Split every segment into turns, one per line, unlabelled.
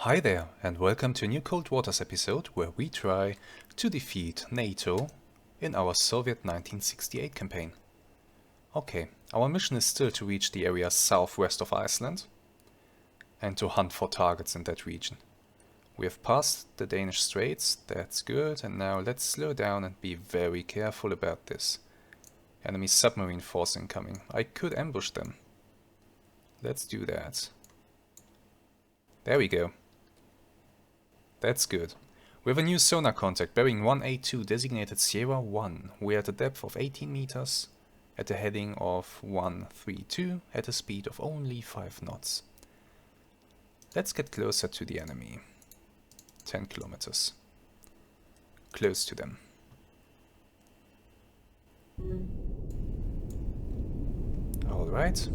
Hi there, and welcome to a new Cold Waters episode where we try to defeat NATO in our Soviet 1968 campaign. Okay, our mission is still to reach the area southwest of Iceland and to hunt for targets in that region. We have passed the Danish Straits, that's good, and now let's slow down and be very careful about this. Enemy submarine force incoming. I could ambush them. Let's do that. There we go. That's good. We have a new sonar contact, bearing 182, designated Sierra 1. We are at a depth of 18 meters, at a heading of 132, at a speed of only 5 knots. Let's get closer to the enemy. 10 kilometers. Close to them. Alright.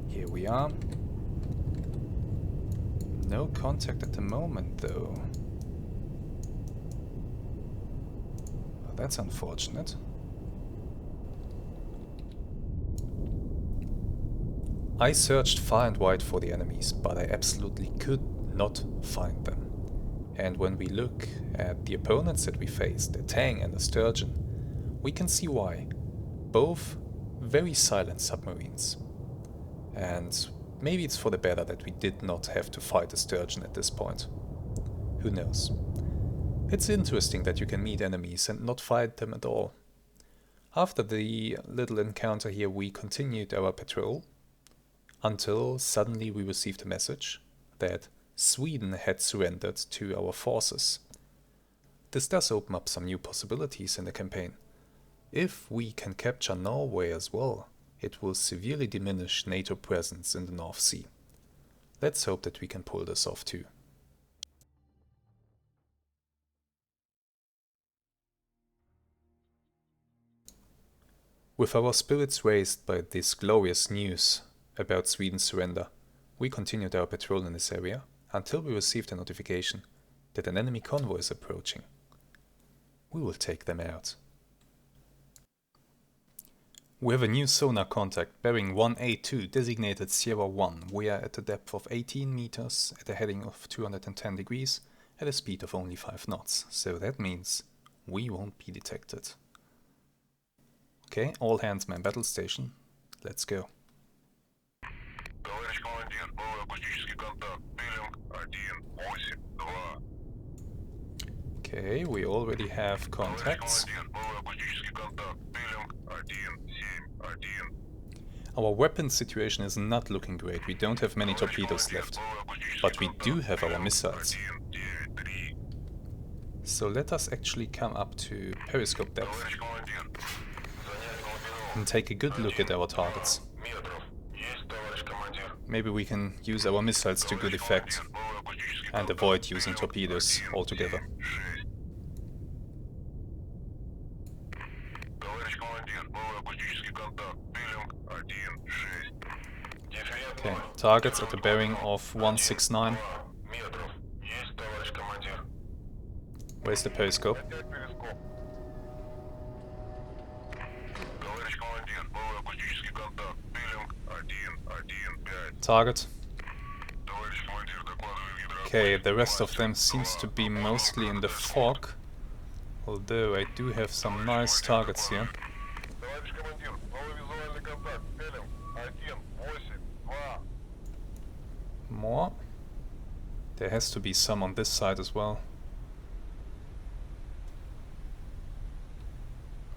Here we are. No contact at the moment, though. Well, that's unfortunate. I searched far and wide for the enemies, but I absolutely could not find them. And when we look at the opponents that we faced, the Tang and the Sturgeon, we can see why. Both very silent submarines. And maybe it's for the better that we did not have to fight a Sturgeon at this point. Who knows? It's interesting that you can meet enemies and not fight them at all. After the little encounter here, we continued our patrol until suddenly we received a message that Sweden had surrendered to our forces. This does open up some new possibilities in the campaign. If we can capture Norway as well, it will severely diminish NATO presence in the North Sea. Let's hope that we can pull this off too. With our spirits raised by this glorious news about Sweden's surrender, we continued our patrol in this area until we received a notification that an enemy convoy is approaching. We will take them out. We have a new sonar contact, bearing 182, designated Sierra 1. We are at a depth of 18 meters, at a heading of 210 degrees, at a speed of only 5 knots. So that means we won't be detected. Okay, all hands man battle station. Let's go. Okay, we already have contacts. Our weapon situation is not looking great. We don't have many torpedoes left, but we do have our missiles. So let us actually come up to periscope depth and take a good look at our targets. Maybe we can use our missiles to good effect and avoid using torpedoes altogether. Okay, targets at a bearing of 169. Where's the periscope? Target. Okay, the rest of them seems to be mostly in the fog, although I do have some nice targets here. More? There has to be some on this side as well.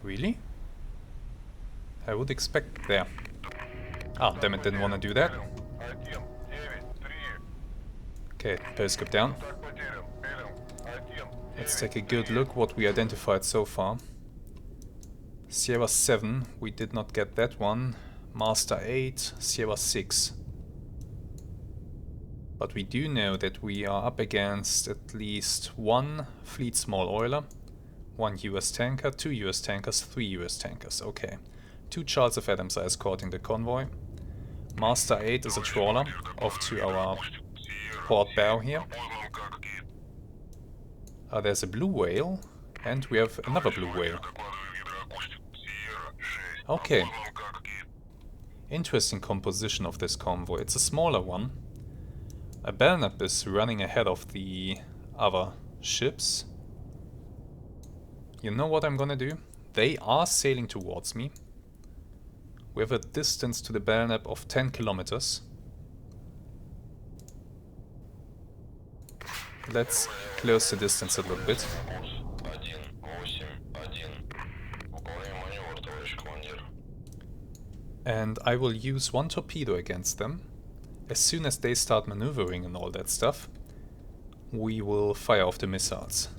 Really? I would expect there. Ah, damn it, didn't want to do that. Okay, periscope down. Let's take a good look what we identified so far. Sierra 7, we did not get that one. Master 8, Sierra 6. But we do know that we are up against at least one fleet small oiler, one US tanker, 2 US tankers, 3 US tankers. Okay. 2 Charles of Adams are escorting the convoy. Master 8 is a trawler off to our port bow here. There's a blue whale, and we have another blue whale. Okay. Interesting composition of this convoy. It's a smaller one, A Belknap is running ahead of the other ships. You know what I'm gonna do? They are sailing towards me. We have a distance to the Belknap of 10 kilometers. Let's close the distance a little bit. And I will use one torpedo against them. As soon as they start maneuvering and all that stuff, we will fire off the missiles.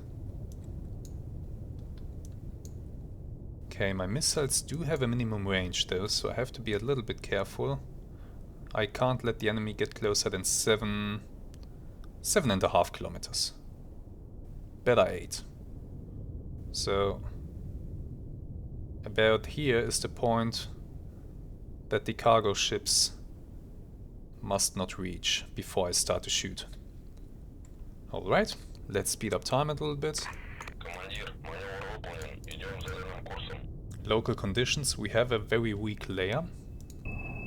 Okay, my missiles do have a minimum range though, so I have to be a little bit careful. I can't let the enemy get closer than 7.5 kilometers. Better 8. So about here is the point that the cargo ships must not reach before I start to shoot. Alright, let's speed up time a little bit. Local conditions, we have a very weak layer.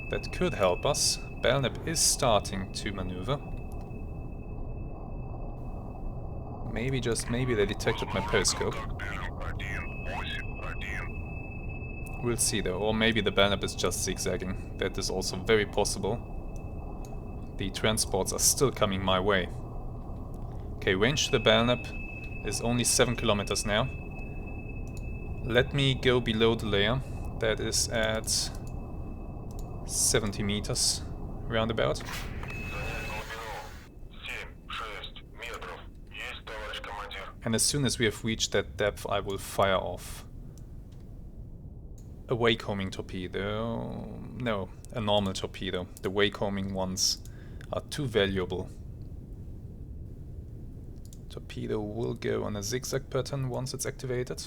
That could help us. Belknap is starting to maneuver. Maybe, just maybe, they detected my periscope. We'll see though, or maybe the Belknap is just zigzagging. That is also very possible. The transports are still coming my way. Okay, range to the Belknap is only 7 kilometers now. Let me go below the layer. That is at 70 meters, roundabout. And as soon as we have reached that depth, I will fire off a wake-homing torpedo. No, a normal torpedo. The wake-homing ones are too valuable. Torpedo will go on a zigzag pattern once it's activated.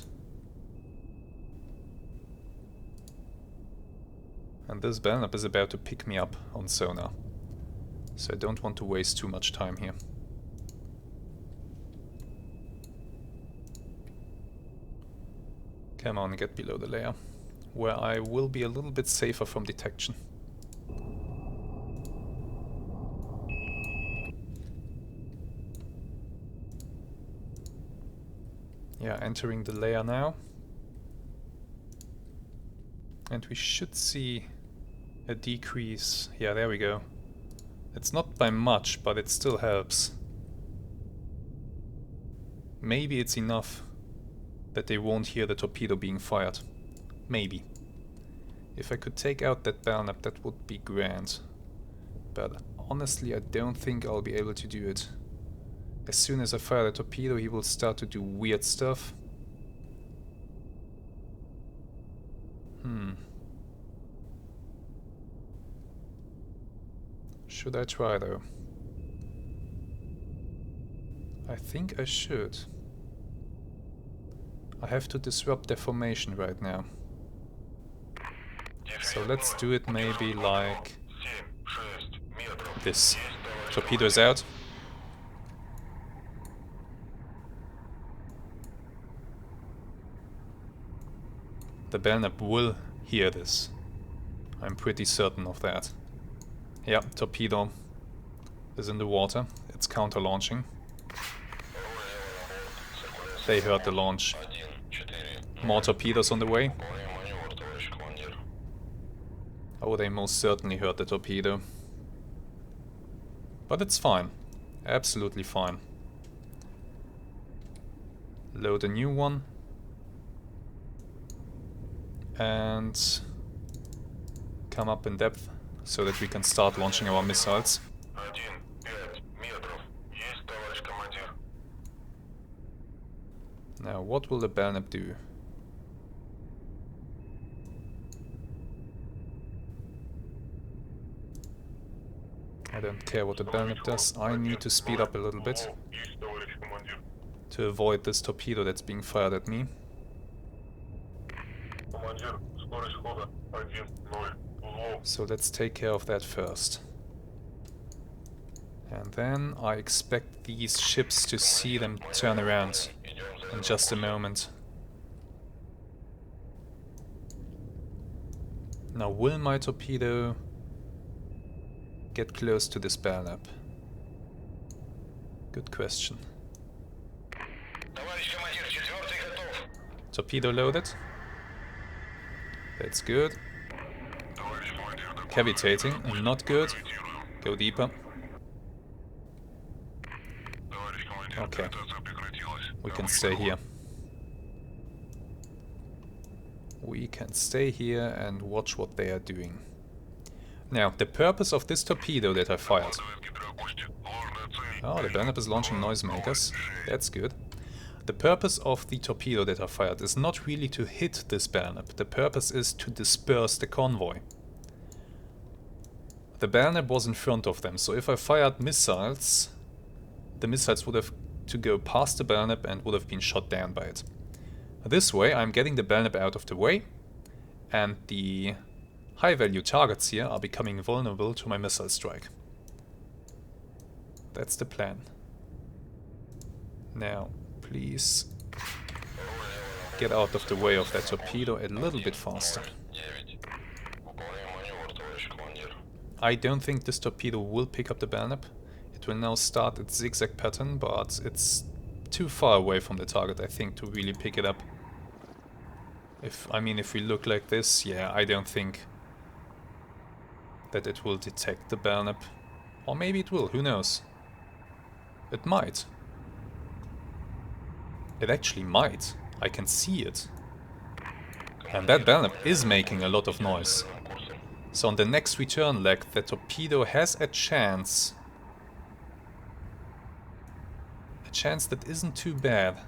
And this Belknap is about to pick me up on sonar. So I don't want to waste too much time here. Come on, get below the layer, where I will be a little bit safer from detection. Yeah, entering the layer now. And we should see a decrease. Yeah, there we go. It's not by much, but it still helps. Maybe it's enough that they won't hear the torpedo being fired. Maybe. If I could take out that Belknap, that would be grand. But honestly, I don't think I'll be able to do it. As soon as I fire the torpedo, he will start to do weird stuff. Should I try though? I think I should. I have to disrupt their formation right now. So let's do it maybe like this. Torpedo is out. The Belknap will hear this. I'm pretty certain of that. Yeah, torpedo is in the water. It's counter-launching. They heard the launch. More torpedoes on the way. Oh, they most certainly heard the torpedo. But it's fine. Absolutely fine. Load a new one. And come up in depth so that we can start launching our missiles. Now, what will the Belknap do? I don't care what the Belknap does. I need to speed up a little bit to avoid this torpedo that's being fired at me. So let's take care of that first. And then I expect these ships to see them turn around in just a moment. Now, will my torpedo get close to this Belknap? Good question. Torpedo loaded. That's good. Cavitating, not good. Go deeper. Okay. We can stay here. We can stay here and watch what they are doing. Now, the purpose of this torpedo that I fired... Oh, the Burnap is launching noisemakers. That's good. The purpose of the torpedo that I fired is not really to hit this Burnap. The purpose is to disperse the convoy. The Burnap was in front of them, so if I fired missiles, the missiles would have to go past the Burnap and would have been shot down by it. This way I'm getting the Burnap out of the way, and the high value targets here are becoming vulnerable to my missile strike. That's the plan. Now, please get out of the way of that torpedo a little bit faster. I don't think this torpedo will pick up the Burnap. It will now start its zigzag pattern, but it's too far away from the target, I think, to really pick it up. If we look like this, yeah, I don't think that it will detect the Burnap. Or maybe it will, who knows? It might. It actually might. I can see it. And that Burnap is making a lot of noise. So on the next return leg, the torpedo has a chance. A chance that isn't too bad.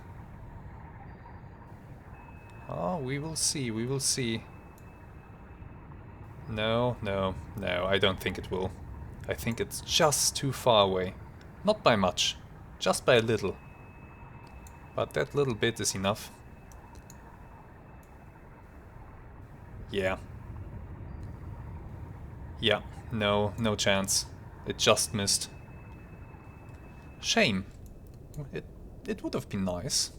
Oh, we will see, we will see. No, I don't think it will. I think it's just too far away. Not by much, just by a little. But that little bit is enough. Yeah. Yeah, no chance. It just missed. Shame. It would have been nice.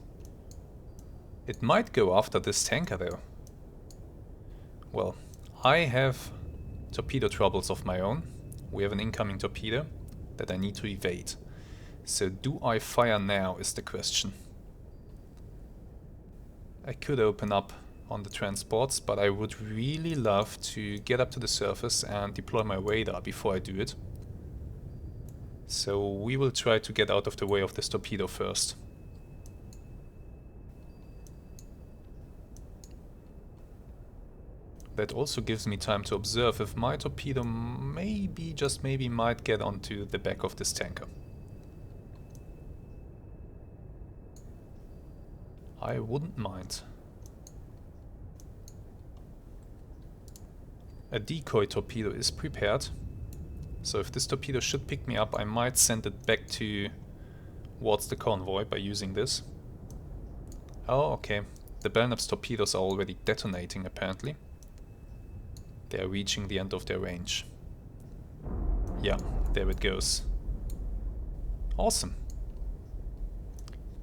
It might go after this tanker though. Well, I have torpedo troubles of my own. We have an incoming torpedo that I need to evade. So do I fire now is the question. I could open up on the transports, but I would really love to get up to the surface and deploy my radar before I do it. So we will try to get out of the way of this torpedo first. That also gives me time to observe if my torpedo maybe, just maybe, might get onto the back of this tanker. I wouldn't mind. A decoy torpedo is prepared. So if this torpedo should pick me up, I might send it back towards the convoy by using this. Oh, okay. The Burnap's torpedoes are already detonating, apparently. They are reaching the end of their range. Yeah, there it goes. Awesome.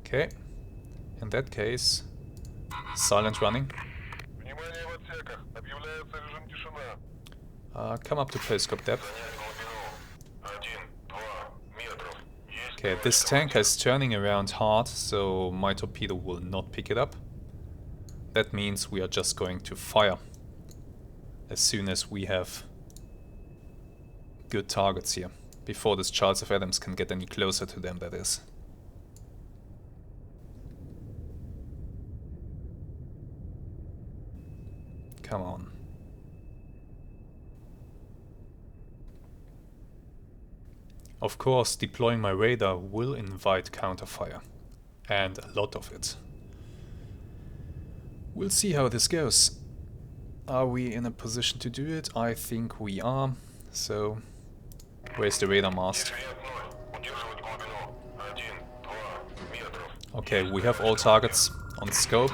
Okay. In that case, silent running. Come up to periscope depth. Okay, this tanker is turning around hard, so my torpedo will not pick it up. That means we are just going to fire as soon as we have good targets here. Before this Charles F. Adams can get any closer to them, that is. Come on. Of course, deploying my radar will invite counterfire. And a lot of it. We'll see how this goes. Are we in a position to do it? I think we are. So, where's the radar mast? Okay, we have all targets on scope.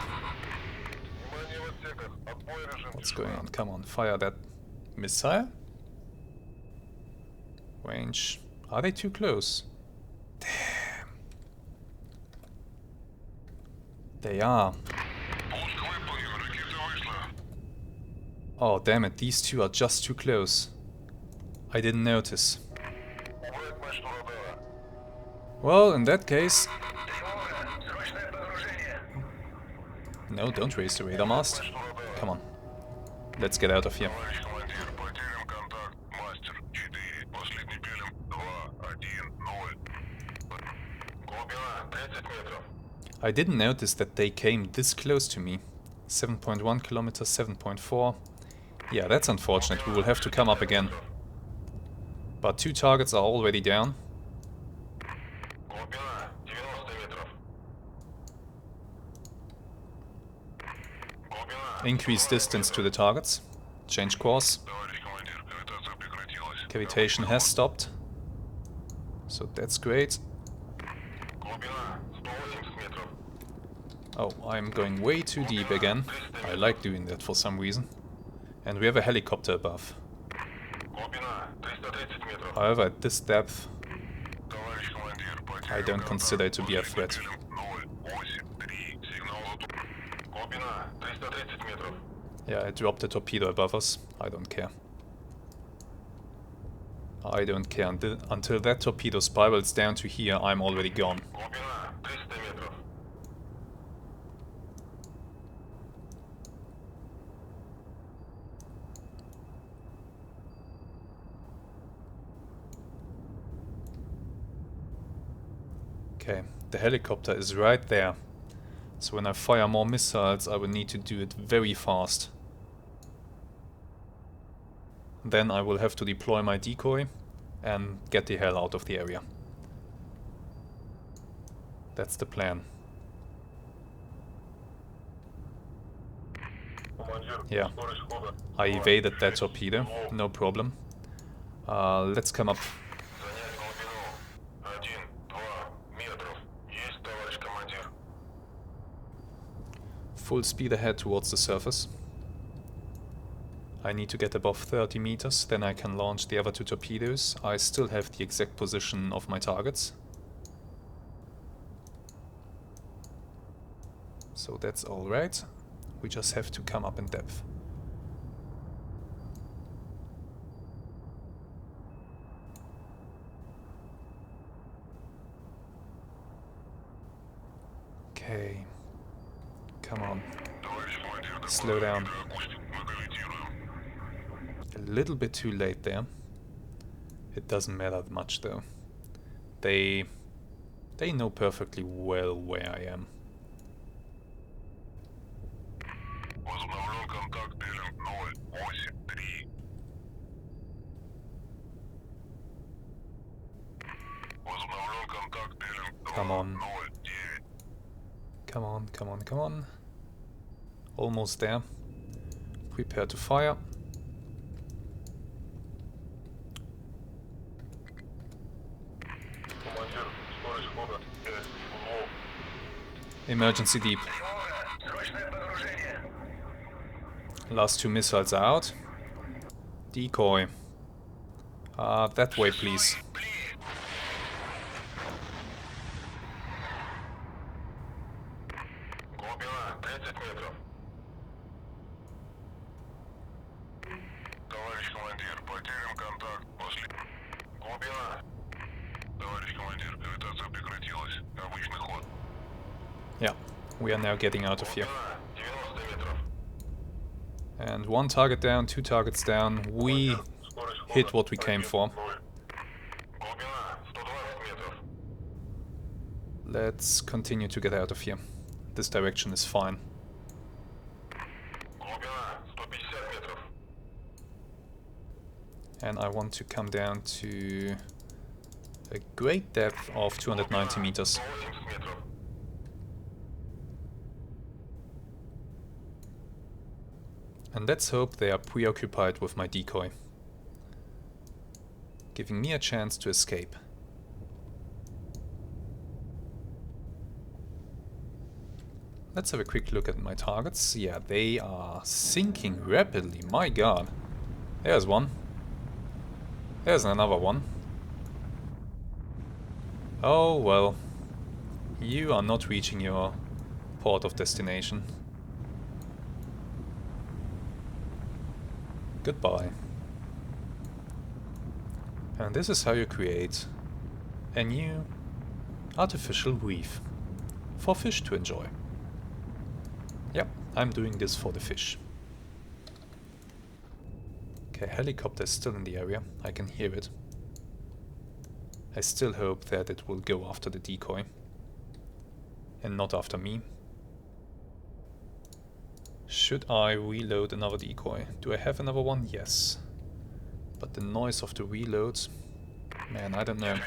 What's going on? Come on, fire that missile. Range. Are they too close? Damn. They are. Oh, damn it, these two are just too close. I didn't notice. Well, in that case... No, don't raise the radar mast. Come on. Let's get out of here. I didn't notice that they came this close to me. 7.1 kilometers, 7.4. Yeah, that's unfortunate. We will have to come up again. But 2 targets are already down. Increase distance to the targets. Change course. Cavitation has stopped. So that's great. Oh, I'm going way too deep again. I like doing that for some reason. And we have a helicopter above. However, at this depth, I don't consider it to be a threat. Yeah, I dropped a torpedo above us. I don't care. I don't care. Until that torpedo spirals down to here, I'm already gone. Okay, the helicopter is right there. So when I fire more missiles, I will need to do it very fast. Then I will have to deploy my decoy and get the hell out of the area. That's the plan. Yeah, I evaded that torpedo, no problem. Let's come up. Full speed ahead towards the surface. I need to get above 30 meters, then I can launch the other 2 torpedoes. I still have the exact position of my targets. So that's alright. We just have to come up in depth. Okay. Come on. Slow down. A little bit too late there. It doesn't matter much though. They know perfectly well where I am. Come on. Come on, come on, come on. Almost there. Prepare to fire. Emergency deep. Last 2 missiles are out. Decoy. That way, please. Yeah, we are now getting out of here. And 1 target down, 2 targets down. We hit what we came for. Let's continue to get out of here. This direction is fine. And I want to come down to a great depth of 290 meters. And let's hope they are preoccupied with my decoy, giving me a chance to escape. Let's have a quick look at my targets. Yeah, they are sinking rapidly, my god. There's one. There's another one. Oh well. You are not reaching your port of destination. Goodbye. And this is how you create a new Artificial reef. For fish to enjoy. Yep, I'm doing this for the fish. Okay, helicopter is still in the area. I can hear it. I still hope that it will go after the decoy. And not after me. Should I reload another decoy? Do I have another one? Yes. But the noise of the reloads... Man, I don't know.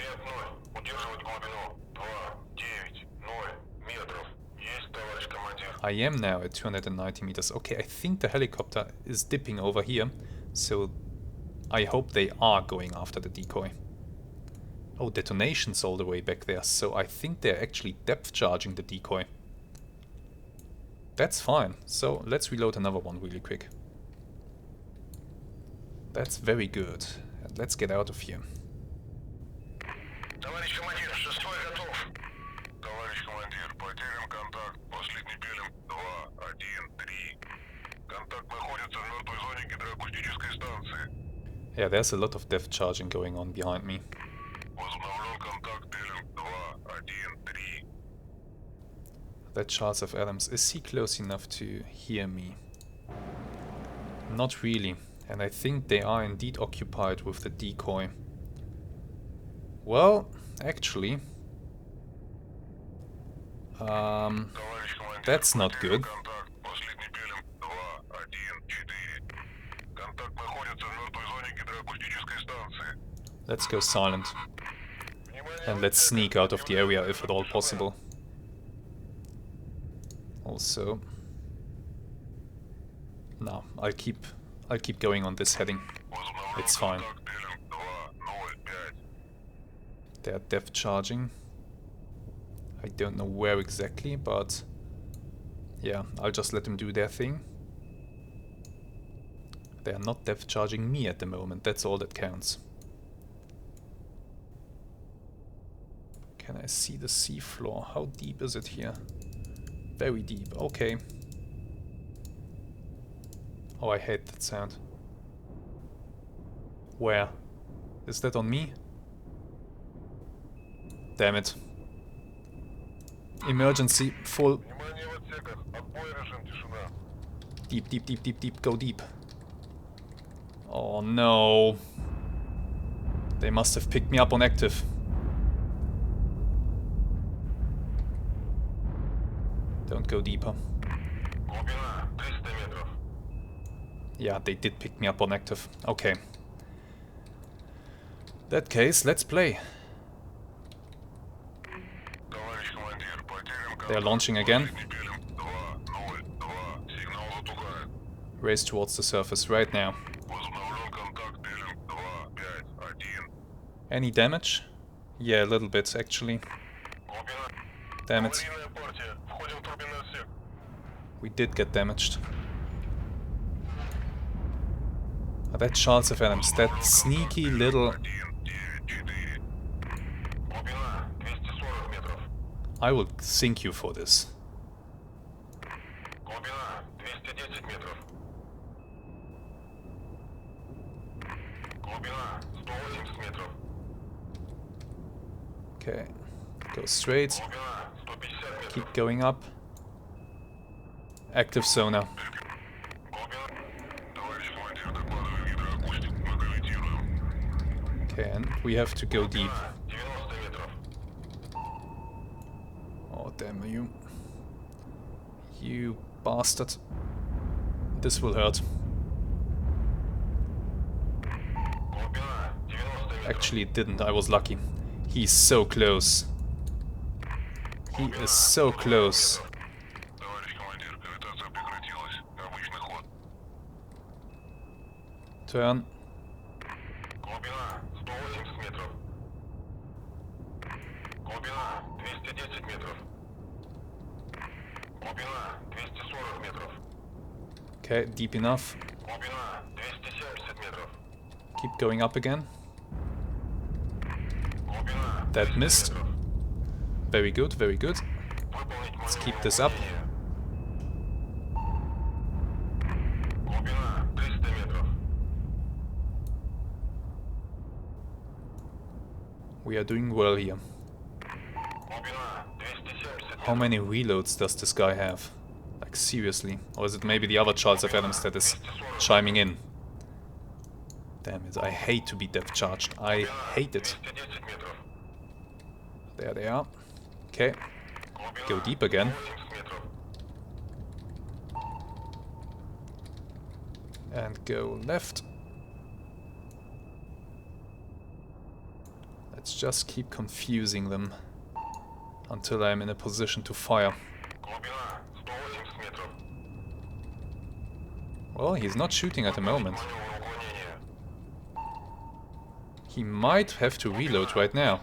I am now at 290 meters. Okay, I think the helicopter is dipping over here. So I hope they are going after the decoy. Oh, detonations all the way back there. So I think they're actually depth charging the decoy. That's fine. So let's reload another one really quick. That's very good. And let's get out of here.
Товарищ командир, 6-й готов. Товарищ командир, потерян контакт. Последний пилим. 2, 1, 3. Контакт находится в мертвой зоне гидроакустической станции.
Yeah, there's a lot of depth charging going on behind me.
Возобновлен контакт пилим. 2, 1, 3.
That Charles F. Adams, is he close enough to hear me? Not really. And I think they are indeed occupied with the decoy. Well, actually... that's not good. Let's go silent. And let's sneak out of the area if at all possible. Also... No, I'll keep going on this heading. It's fine. They're depth charging. I don't know where exactly, but yeah, I'll just let them do their thing. They are not depth charging me at the moment, that's all that counts. Can I see the seafloor? How deep is it here? Very deep, okay. Oh, I hate that sound. Where? Is that on me? Damn it. Emergency, full. Deep, deep, deep, deep, deep, go deep. Oh no. They must have picked me up on active. Don't go deeper. Yeah, they did pick me up on active. Okay. That case, let's play. They're launching again. Race towards the surface right now. Any damage? Yeah, a little bit actually. Damn it. We did get damaged. Oh, that Charles F. Adams, that sneaky little... I will sink you for this. Okay, go straight. Keep going up. Active sonar. Okay, and we have to go deep. Oh, damn you. You bastard. This will hurt. Actually, it didn't. I was lucky. He's so close. He is so close. Turn. Okay, deep enough. Keep going up again. That missed. Very good, very good. Let's keep this up. We are doing well here. How many reloads does this guy have? Like, seriously? Or is it maybe the other Charles F. Adams that is chiming in? Damn it, I hate to be depth charged. I hate it. There they are. Okay. Go deep again. And go left. Let's just keep confusing them until I'm in a position to fire. Well, he's not shooting at the moment. He might have to reload right now.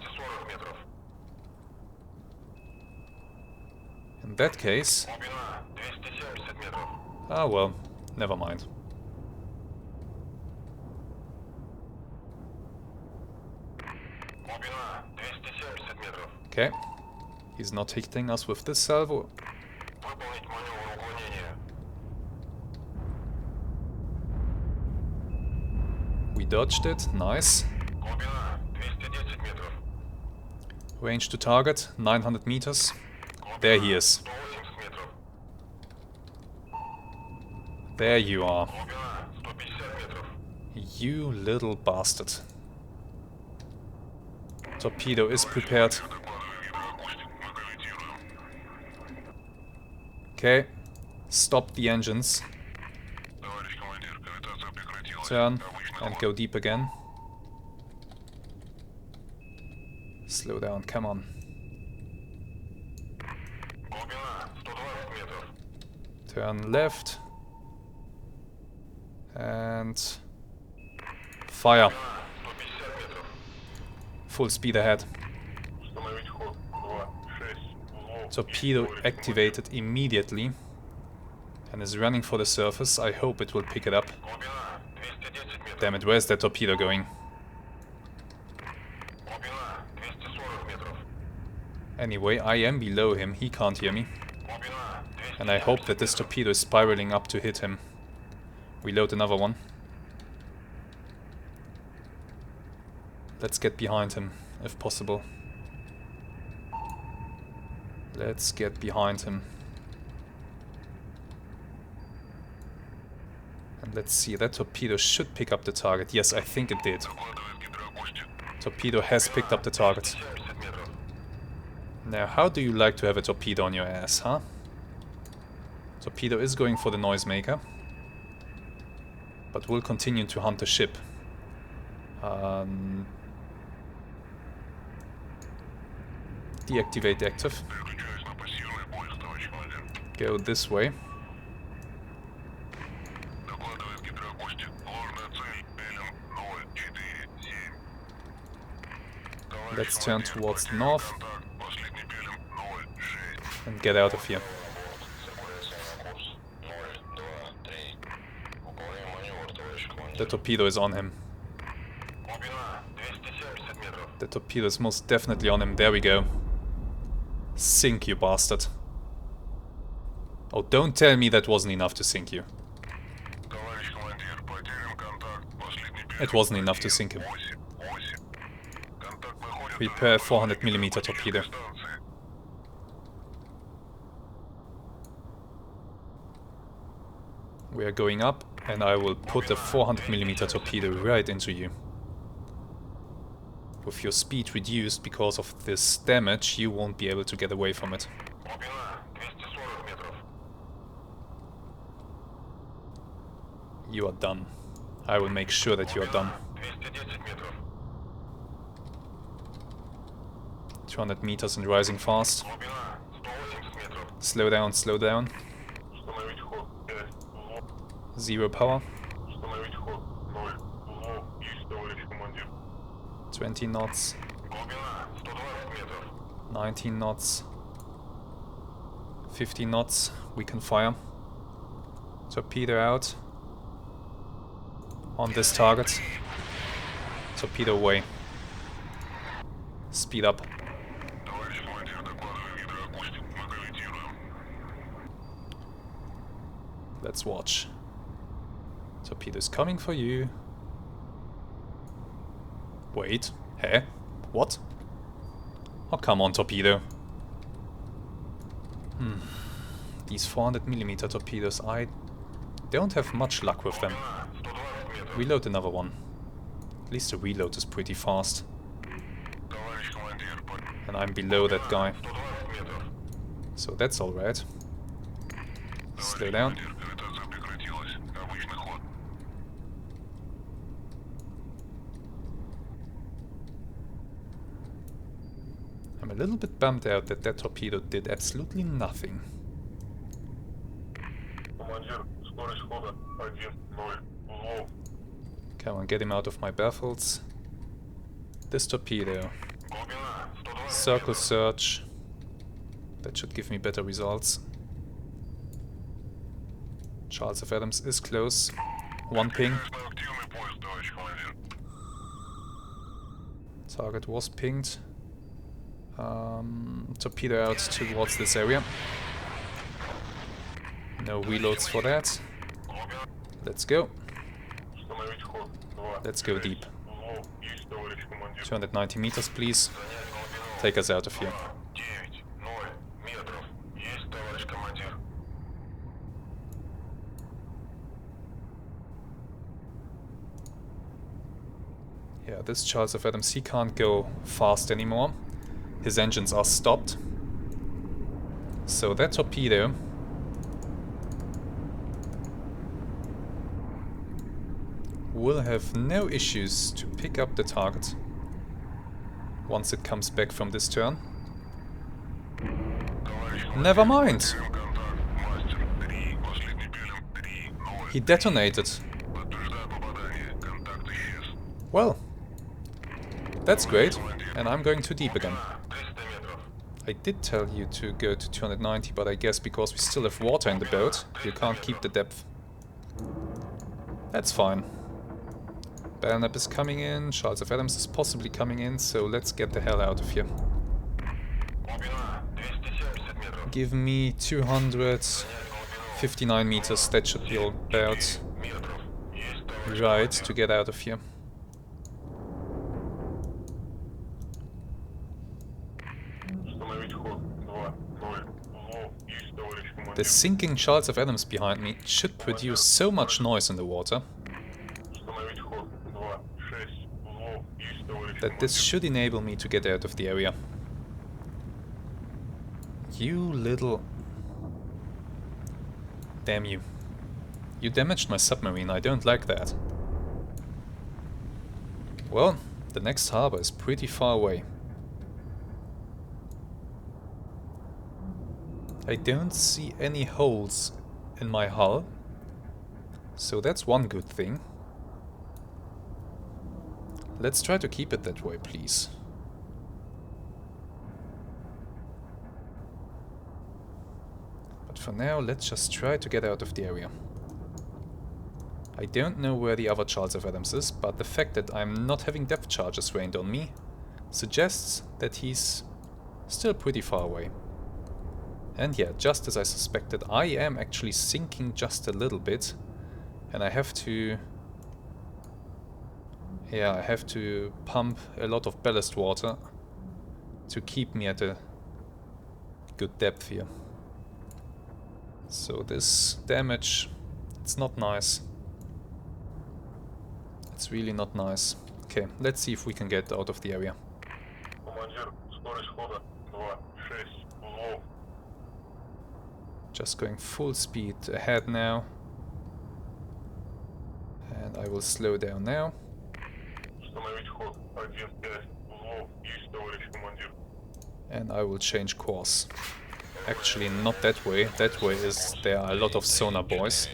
In that case... Ah, well, never mind. Okay. He's not hitting us with this salvo. We dodged it. Nice. Range to target, 900 meters. There he is. There you are. You little bastard. Torpedo is prepared. Okay. Stop the engines. Turn and go deep again. Slow down, come on. Turn left. And... fire. Full speed ahead. Torpedo activated immediately. And is running for the surface. I hope it will pick it up. Damn it, where's that torpedo going? Anyway, I am below him, he can't hear me. And I hope that this torpedo is spiraling up to hit him. Reload another one. Let's get behind him, if possible. Let's get behind him. And let's see, that torpedo should pick up the target. Yes, I think it did. Torpedo has picked up the target. Now, how do you like to have a torpedo on your ass, huh? Torpedo is going for the noisemaker. But will continue to hunt the ship. Deactivate active. Go this way. Let's turn towards the north. And get out of here. The torpedo is on him. The torpedo is most definitely on him. There we go. Sink, you bastard. Oh, don't tell me that wasn't enough to sink you. It wasn't enough to sink him. Prepare 400mm torpedo. We are going up, and I will put a 400mm torpedo right into you. With your speed reduced because of this damage, you won't be able to get away from it. You are done. I will make sure that you are done. 200 meters and rising fast. Slow down, slow down. 0 power. 20 knots. 19 knots. 50 knots. We can fire. Torpedo out. On this target. Torpedo away. Speed up. Let's watch. Torpedo's coming for you. Wait. Hey? What? Oh, come on, torpedo. These 400mm torpedoes, I don't have much luck with them. Reload another one. At least the reload is pretty fast. And I'm below that guy. So that's alright. Slow down. I'm a little bit bummed out that that torpedo did absolutely nothing. Come on, get him out of my baffles. This torpedo. Circle search. That should give me better results. Charles F. Adams is close. One ping. Target was pinged. Torpedo out towards this area. No reloads for that. Let's go. Let's go deep. 290 meters, please. Take us out of here. Yeah, this Charles F. Adams, he can't go fast anymore. His engines are stopped. So that torpedo will have no issues to pick up the target once it comes back from this turn. Never mind! He detonated. Well, that's great, and I'm going too deep again. I did tell you to go to 290, but I guess because we still have water in the boat, you can't keep the depth. That's fine. Belknap is coming in, Charles F. Adams is possibly coming in, so let's get the hell out of here. Give me 259 meters, that should be about right to get out of here. The sinking Charles F. Adams behind me should produce so much noise in the water that this should enable me to get out of the area. You little... Damn you. You damaged my submarine, I don't like that. Well, the next harbor is pretty far away. I don't see any holes in my hull, so that's one good thing. Let's try to keep it that way, please. But for now, let's just try to get out of the area. I don't know where the other Charles F. Adams is, but the fact that I'm not having depth charges rained on me suggests that he's still pretty far away. And yeah, just as I suspected, I am actually sinking just a little bit. And I have to... Yeah, I have to pump a lot of ballast water to keep me at a good depth here. So this damage, it's not nice. It's really not nice. Okay, let's see if we can get out of the area. Just going full speed ahead now. And I will slow down now. And I will change course. Actually, not that way. That way is... there are a lot of sonar buoys.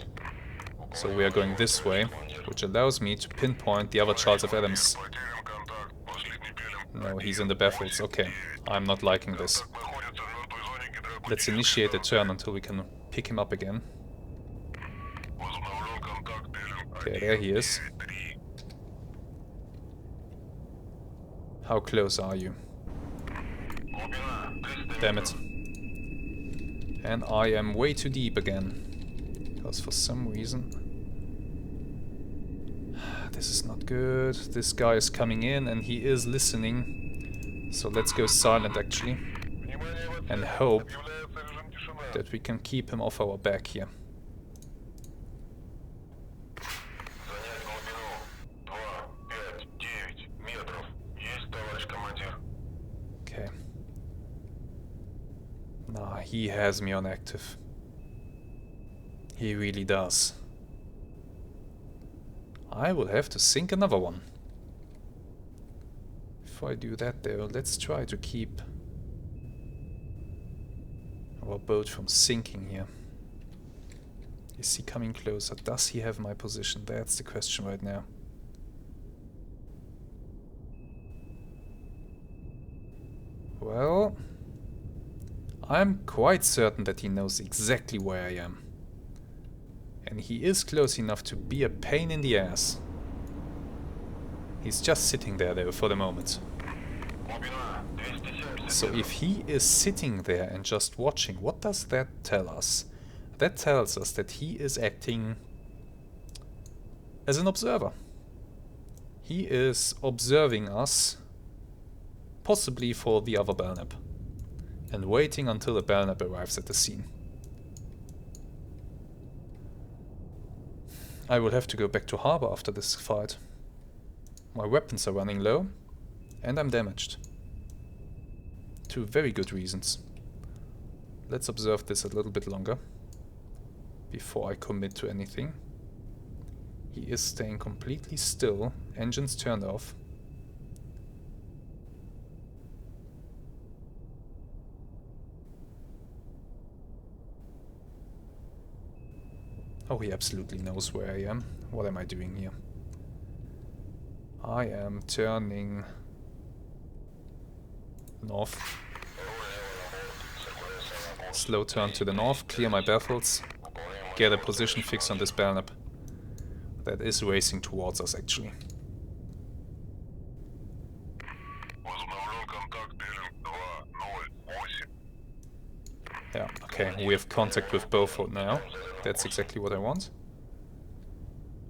So we are going this way, which allows me to pinpoint the other Charles F. Adams. No, he's in the baffles. Okay, I'm not liking this. Let's initiate a turn until we can pick him up again. Okay, there he is. How close are you? Damn it. And I am way too deep again. Because for some reason... This is not good. This guy is coming in and he is listening. So let's go silent actually. And hope that we can keep him off our back here.
Занять глубину 2, 5, 9 метров. Есть, товарищ командир.
Okay. Nah, he has me on active. He really does. I will have to sink another one. Before I do that though, let's try to keep our boat from sinking here. Is he coming closer? Does he have my position? That's the question right now. Well, I'm quite certain that he knows exactly where I am. And he is close enough to be a pain in the ass. He's just sitting there though for the moment.
Глубина 270
So if he is sitting there and just watching, what does that tell us? That tells us that he is acting as an observer. He is observing us, possibly for the other Belknap, and waiting until the Belknap arrives at the scene. I will have to go back to harbor after this fight. My weapons are running low, and I'm damaged. Two very good reasons. Let's observe this a little bit longer before I commit to anything. He is staying completely still, engines turned off. Oh, he absolutely knows where I am. What am I doing here? I am turning north. Slow turn to the north, clear my baffles, get a position fix on this Belknap. That is racing towards us actually.
Возобновлен контакт Белинг 208.
Yeah, okay, we have contact with Beaufort now. That's exactly what I want.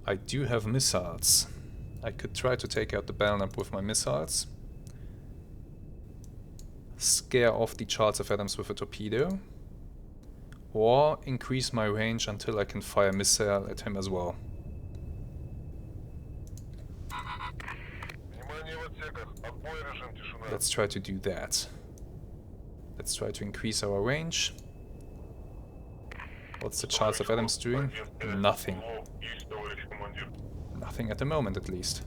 I do have missiles. I could try to take out the Belknap with my missiles. Scare off the Charles F. Adams with a torpedo. Or increase my range until I can fire a missile at him as well.
Внимание в отсеках. Отбой, режим тишина.
Let's try to do that. Let's try to increase our range. What's the Charles F. Adams doing? Nothing.
Узлов есть, товарищ командир.
Nothing at the moment at least.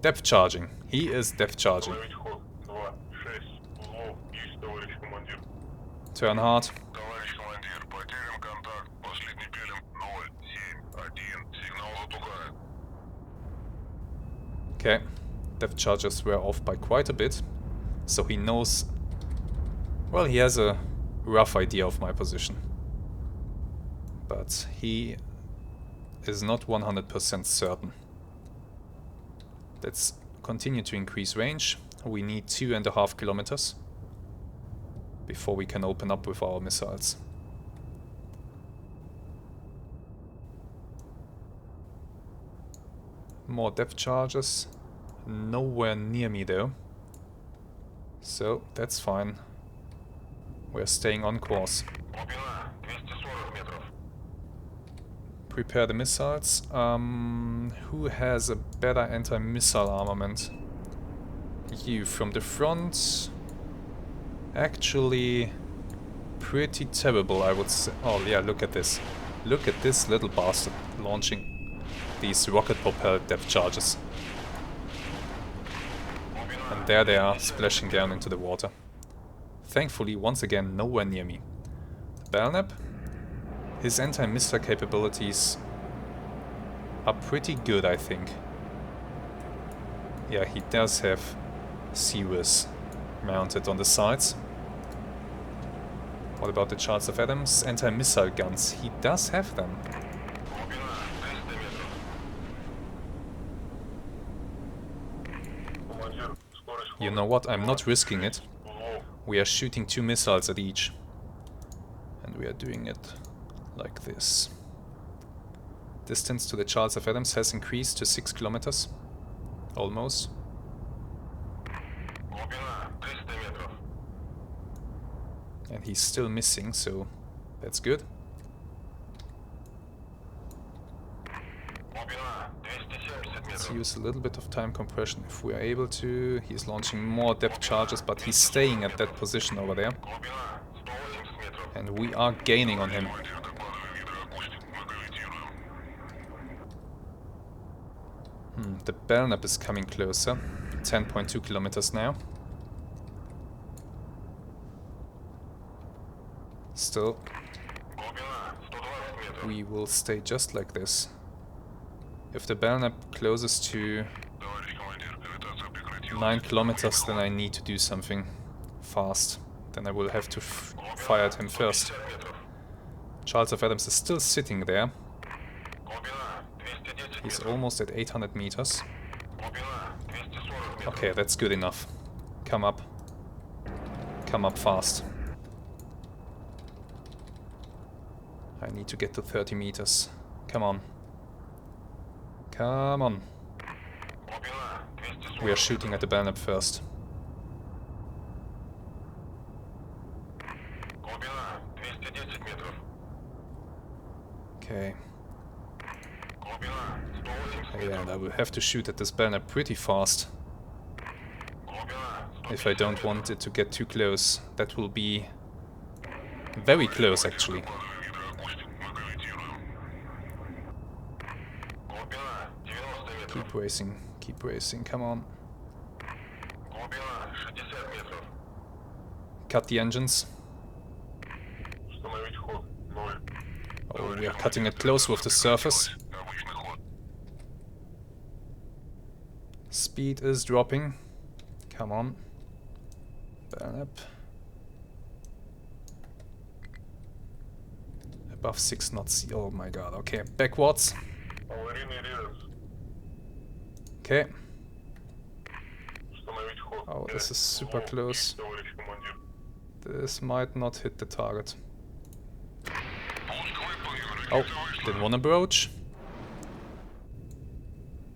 Depth charging. He is depth charging.
Ловить ход 2, 6. Узлов есть, товарищ командир.
Turn hard.
Товарищ командир, потерян контакт. Последний Белинг 071. Сигнал затухает.
Okay. Depth charges were off by quite a bit. So he knows... Well, he has a rough idea of my position. But he is not 100% certain. Let's continue to increase range. We need 2.5 kilometers before we can open up with our missiles. More depth charges. Nowhere near me though. So that's fine. We're staying on course.
Глубина 240 метров.
Prepare the missiles. Who has a better anti-missile armament? You from the front. Actually, pretty terrible, I would say. Oh yeah, look at this. Look at this little bastard launching these rocket-propelled depth charges. And there they are, splashing down into the water. Thankfully, once again, nowhere near me. Belknap? His anti-missile capabilities are pretty good, I think. Yeah, he does have Seawers mounted on the sides. What about the Charles F. Adams? Anti-missile guns. He does have them.
Глубина 300 метров. Командир, скорость
You know what? I'm not risking it.
узлов.
We are shooting 2 missiles at each. And we are doing it like this. Distance to the Charles F. Adams has increased to 6 kilometers. Almost.
Глубина 300 метров.
And he's still missing, so That's good.
Глубина 270
Let's
метров.
use a little bit of time compression if we are able to. He's launching more depth charges, but he's staying at that position over there.
Глубина 180 метров.
And we are gaining on him.
Командир, докладываю гидроакустик. Мы кавитируем.
The Belknap is coming closer. 10.2 kilometers now. Still,
Глубина 120 метров.
we will stay just like this. If the Belknap closes to
Товарищ командир, кавитация прекратилась.
9 kilometers, then I need to do something fast. Then I will have to fire at him first.
150 метров.
Charles of Adams is still sitting there.
Глубина 210
He's
метров.
almost at 800 meters.
Глубина 240 метров.
Okay, that's good enough. Come up. Come up fast. I need to get to 30 meters. Come on. Come on.
Глубина 240
We are shooting at the Belknap first.
Глубина 210 метров.
Okay.
Глубина 180
Yeah,
метров.
and I will have to shoot at this Belknap pretty fast
Глубина 150
if I don't want it to get too close. That will be very close, actually.
Докладываю гидроакустик. Мы кавитируем. Глубина 90 метров.
Keep racing, come on.
Глубина 60 метров.
Cut the engines.
Установить ход 0.
Oh, we are cutting it close with the surface.
Обычный ход.
Speed is dropping. Come on. Belknap. Above 6 knots. Oh my god. Okay, backwards.
Аварийный реверс.
Okay.
Установить ход
Oh, this
5.
is super close.
Товарищ командир.
This might not hit the target.
Пуск выполнен.
Oh,
Ракета вышла.
didn't want to broach.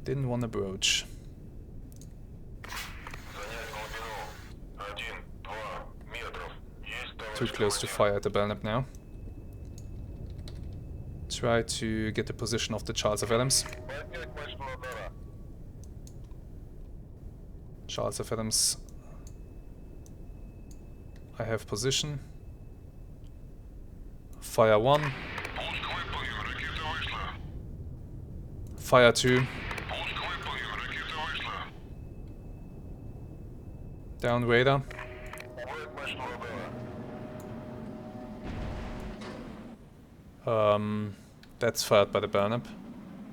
Didn't want to broach.
Занять глубину 1-2 метров. Есть,
Too
товарищ
close to
командир.
fire at the Belknap now. Try to get the position of the Charles of Adams.
Поднять мачту удара.
Charles of Adams. I have position. Fire 1.
Пуск выполнен. Ракета вышла.
Fire 2.
Пуск выполнен. Ракета вышла.
Down radar.
Убрать мачту удара.
That's fired by the Belknap.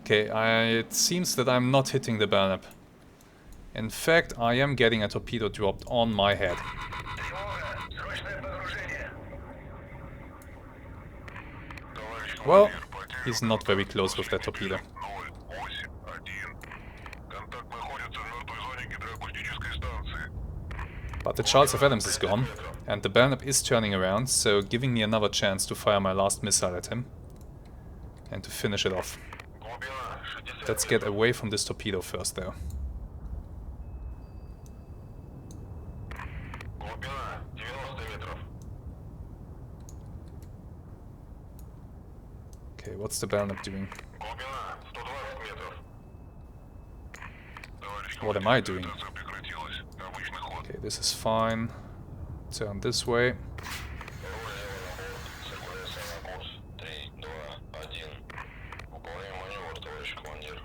Okay, it seems that I'm not hitting the Belknap. In fact, I am getting a torpedo dropped on my head.
Тревога. Срочное погружение. Товарищ
Well,
командир, потери
he's not very close with that torpedo.
081. Контакт находится в мертвой зоне гидроакустической станции.
But the Charles of Adams is gone, and the Belknap is turning around, so giving me another chance to fire my last missile at him. And to finish it off.
Глубина 60
Let's get away from this torpedo first, though.
Глубина 90 метров.
Okay, what's the Belknap doing?
Глубина 120 метров. Товарищ
What am I doing?
кавитация прекратилась. Обычный ход.
Okay, this is fine. Turn this way.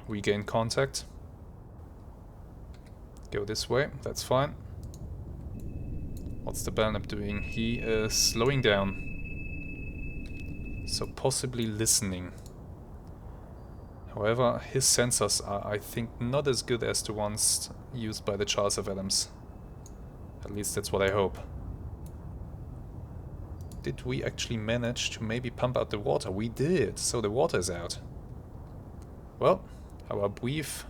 Regain contact. Go this way, that's fine. What's the Belknap doing? He is slowing down. So possibly listening. However, his sensors are, I think, not as good as the ones used by the Charles of Adams. At least that's what I hope. Did we actually manage to maybe pump out the water? We did, so the water is out. Well, our brief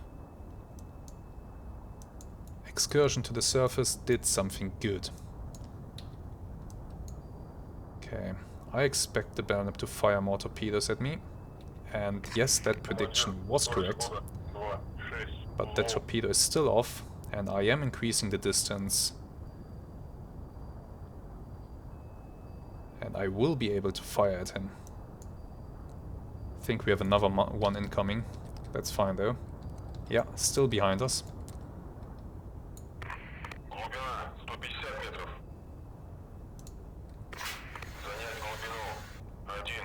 excursion to the surface did something good. Okay, I expect the Belknap to fire more torpedoes at me. And yes, that prediction was correct. But the torpedo is still off, and I am increasing the distance. And I will be able to fire at him. I think we have another one incoming. That's fine though. Yeah, still behind us.
Глубина 150 метров. Занять глубину 1-2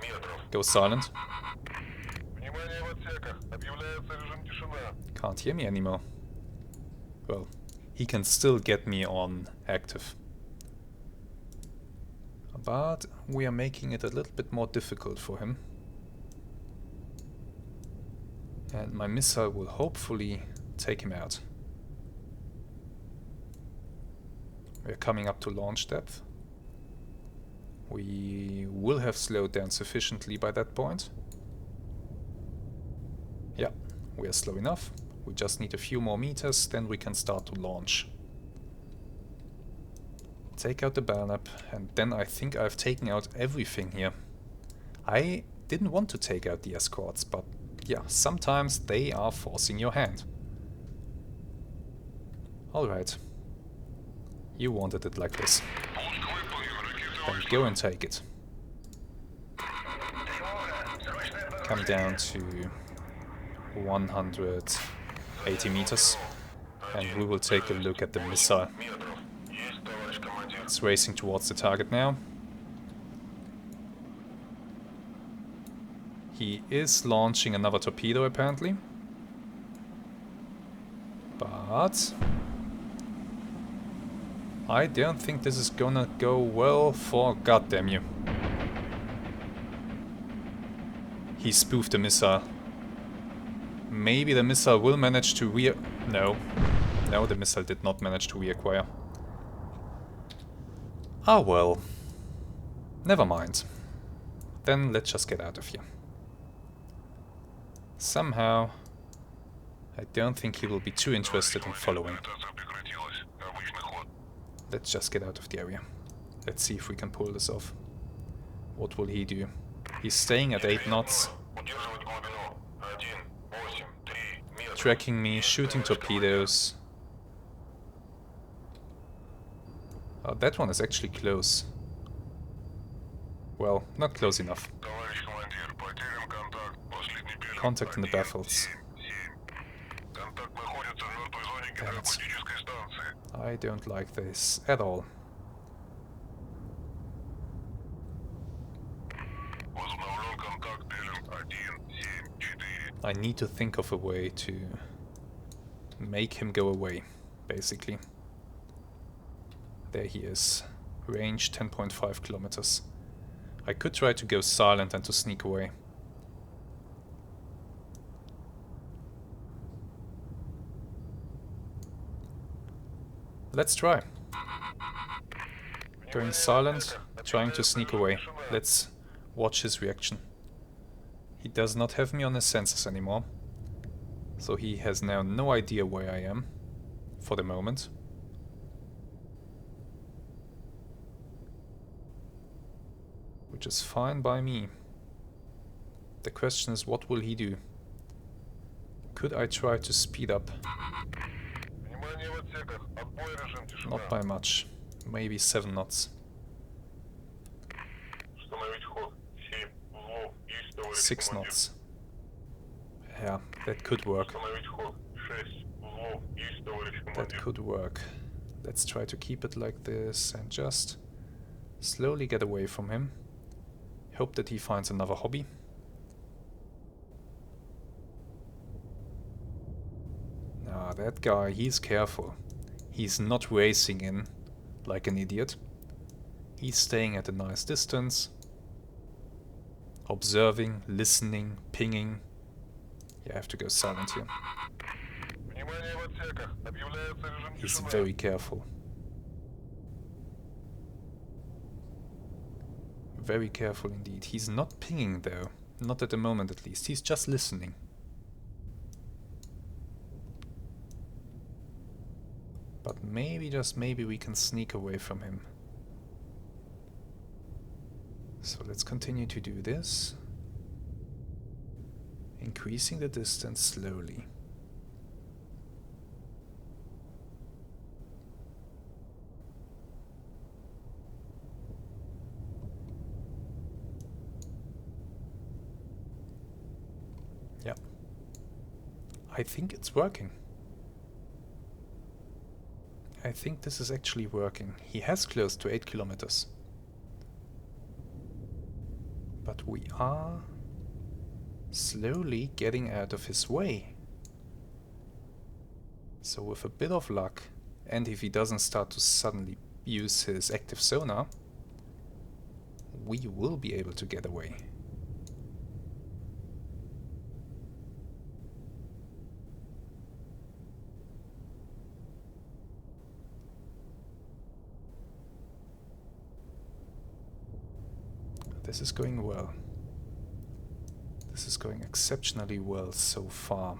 метров.
Go silent.
Внимание в отсеках. Объявляется режим тишина.
Can't hear me anymore. Well, he can still get me on active. But we are making it a little bit more difficult for him. And my missile will hopefully take him out. We're coming up to launch depth. We will have slowed down sufficiently by that point. Yeah, we are slow enough. We just need a few more meters, then we can start to launch. Take out the Belknap, and then I think I've taken out everything here. I didn't want to take out the escorts, but yeah, sometimes they are forcing your hand. Alright. You wanted it like this. Then go and take it. Come down to 180 meters, and we will take a look at the missile. It's racing towards the target now. He is launching another torpedo apparently. But I don't think this is gonna go well for goddamn you. He spoofed the missile. Maybe the missile will manage to No. No, the missile did not manage to reacquire. Ah well. Never mind. Then let's just get out of here. Somehow, I don't think he will be too interested in following. Let's just get out of the area. Let's see if we can pull this off. What will he do? He's staying at 8 knots. Tracking me, shooting torpedoes. Oh, that one is actually close. Well, not close enough. Contact in the baffles. Damn it. I don't like this at all. I need to think of a way to make him go away, basically. There he is. Range 10.5 kilometers. I could try to go silent and to sneak away. Let's try. Going silent, trying to sneak away. Let's watch his reaction. He does not have me on his senses anymore. So he has now no idea where I am. For the moment. Which is fine by me. The question is, what will he do? Could I try to speed up? Not by much. Maybe 7 knots. 6 knots. Yeah, that could work. That could work. Let's try to keep it like this and just slowly get away from him. Hope that he finds another hobby. Ah, that guy, he's careful. He's not racing in like an idiot. He's staying at a nice distance. Observing, listening, pinging. Yeah, I have to go silent here. He's very careful. Very careful indeed. He's not pinging though. Not at the moment at least. He's just listening. But maybe, just maybe, we can sneak away from him. So let's continue to do this. Increasing the distance slowly. Yeah. I think it's working. I think this is actually working. He has close to 8 kilometers. But we are slowly getting out of his way. So with a bit of luck, and if he doesn't start to suddenly use his active sonar, we will be able to get away. This is going well. This is going exceptionally well so far.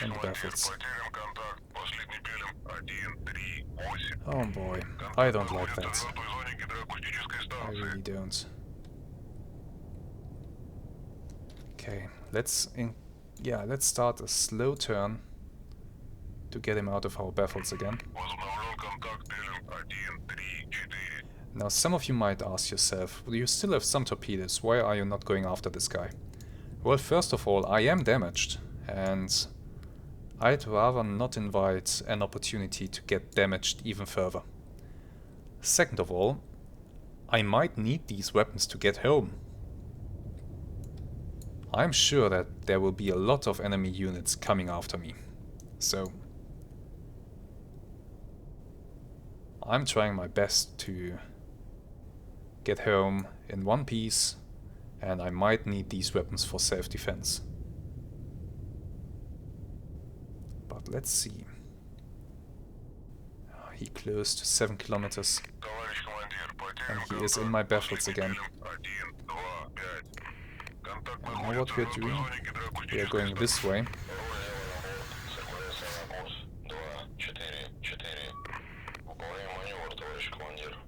And the battles. Oh boy, I don't like that. I really don't. Okay, let's start a slow turn to get him out of our battles again. Now some of you might ask yourself, well, you still have some torpedoes, why are you not going after this guy? Well, first of all, I am damaged, and I'd rather not invite an opportunity to get damaged even further. Second of all, I might need these weapons to get home. I'm sure that there will be a lot of enemy units coming after me, so I'm trying my best to get home in one piece, and I might need these weapons for self-defense. But let's see. He closed 7 kilometers, and he is in my battles again. And now what we're doing, we are going this way.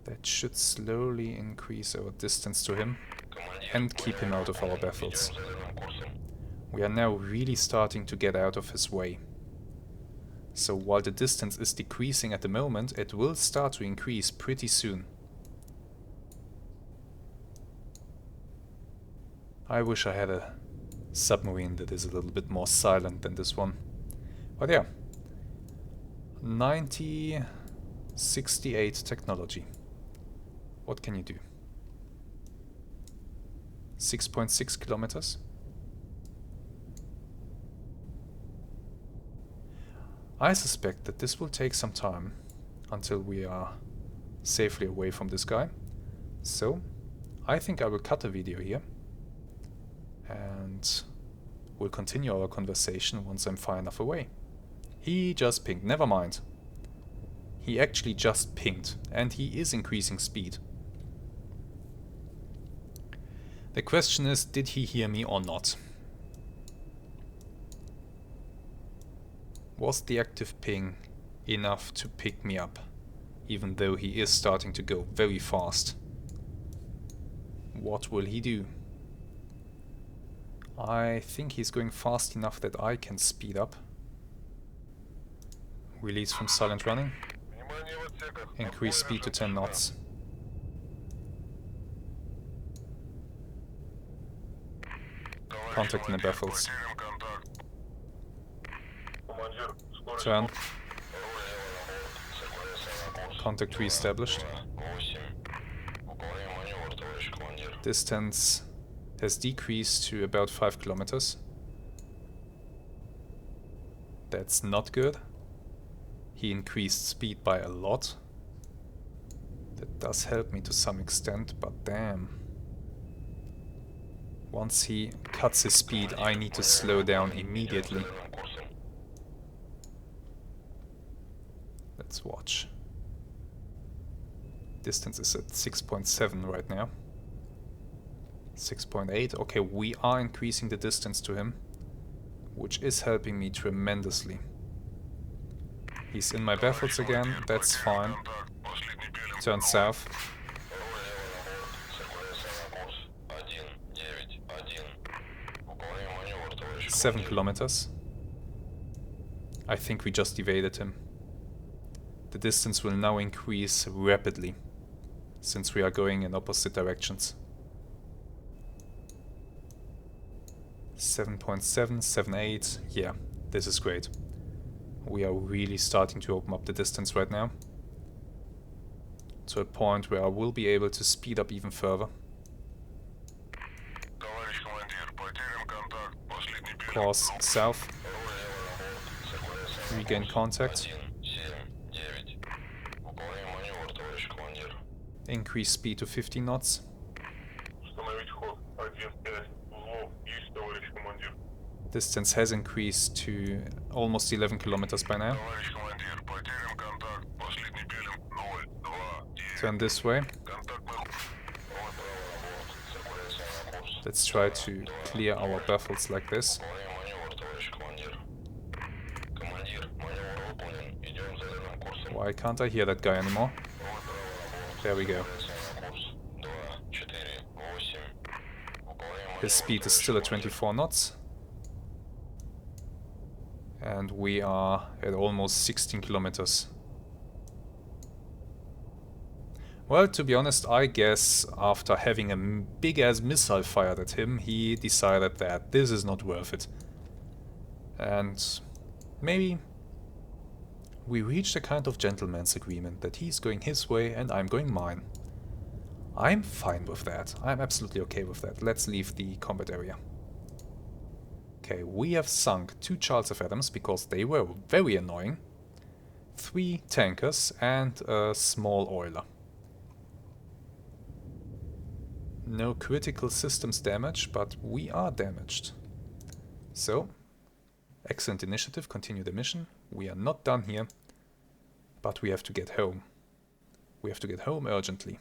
That should slowly increase our distance to him and keep him out of our battles. We are now really starting to get out of his way. So while the distance is decreasing at the moment, it will start to increase pretty soon. I wish I had a submarine that is a little bit more silent than this one. But yeah, 9068 technology. What can you do? 6.6 kilometers. I suspect that this will take some time until we are safely away from this guy. So, I think I will cut the video here. And we'll continue our conversation once I'm far enough away. He just pinged, never mind. He actually just pinged, and he is increasing speed. The question is, did he hear me or not? Was the active ping enough to pick me up, even though he is starting to go very fast? What will he do? I think he's going fast enough that I can speed up. Release from silent running. Increase speed to 10 knots. Contact in the battles. Turn. Contact re-established. Distance has decreased to about 5 kilometers. That's not good. He increased speed by a lot. That does help me to some extent, but damn. Once he cuts his speed, I need to slow down immediately. Let's watch. Distance is at 6.7 right now. 6.8. Okay, we are increasing the distance to him, which is helping me tremendously. He's in my battles again, that's fine. Turn south. Seven kilometers. I think we just evaded him. The distance will now increase rapidly. since we are going in opposite directions. 7.7, 7.8, yeah, this is great. We are really starting to open up the distance right now, to a point where I will be able to speed up even further. Course south. Regain contact. Increase speed to 50 knots. Distance has increased to almost 11 kilometers by now. Turn this way. Let's try to clear our baffles like this. Why can't I hear that guy anymore? There we go. His speed is still at 24 knots. And we are at almost 16 kilometers. Well, to be honest, I guess after having a big-ass missile fired at him, he decided that this is not worth it. And maybe we reached a kind of gentleman's agreement that he's going his way and I'm going mine. I'm fine with that. I'm absolutely okay with that. Let's leave the combat area. Okay, we have sunk 2 Charles F. Adams because they were very annoying. 3 tankers and a small oiler. No critical systems damage, but we are damaged. So, excellent initiative, continue the mission. We are not done here, but we have to get home. We have to get home urgently.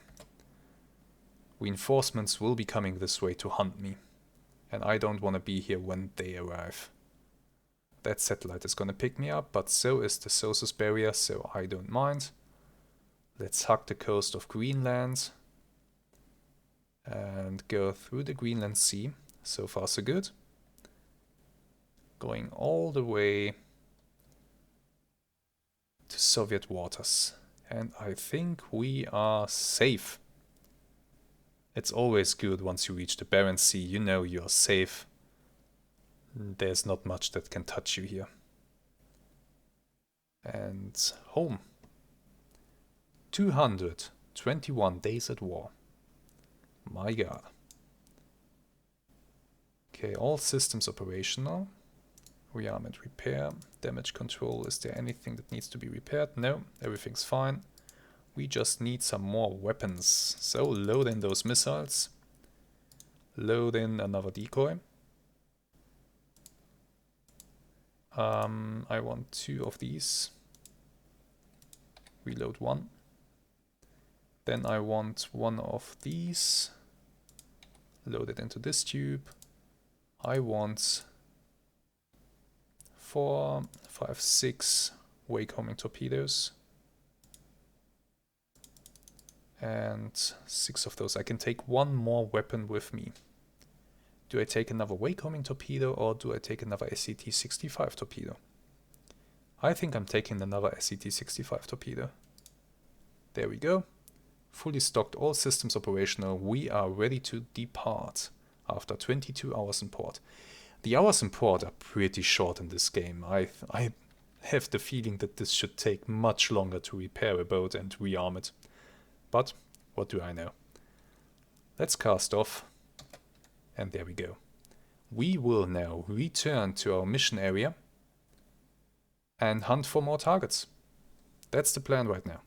Reinforcements will be coming this way to hunt me, and I don't want to be here when they arrive. That satellite is gonna pick me up, but so is the Sosus barrier, so I don't mind. Let's hug the coast of Greenland and go through the Greenland Sea. So far so good. Going all the way to Soviet waters. And I think we are safe. It's always good once you reach the Barents Sea, you know you're safe. There's not much that can touch you here. And home. 221 days at war. My god. Okay, all systems operational. Rearmament repair. Damage control. Is there anything that needs to be repaired? No, everything's fine. We just need some more weapons. So load in those missiles. Load in another decoy. I want 2 of these. Reload 1. Then I want 1 of these. Load it into this tube. I want 4, 5, 6 wake-homing torpedoes. And 6 of those. I can take 1 more weapon with me. Do I take another wake-homing torpedo or do I take another SCT-65 torpedo? I think I'm taking another SCT-65 torpedo. There we go. Fully stocked, all systems operational. We are ready to depart after 22 hours in port. The hours in port are pretty short in this game. I have the feeling that this should take much longer to repair a boat and rearm it. But what do I know? Let's cast off. And there we go. We will now return to our mission area and hunt for more targets. That's the plan right now.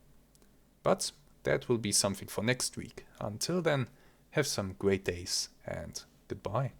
But that will be something for next week. Until then, have some great days and goodbye.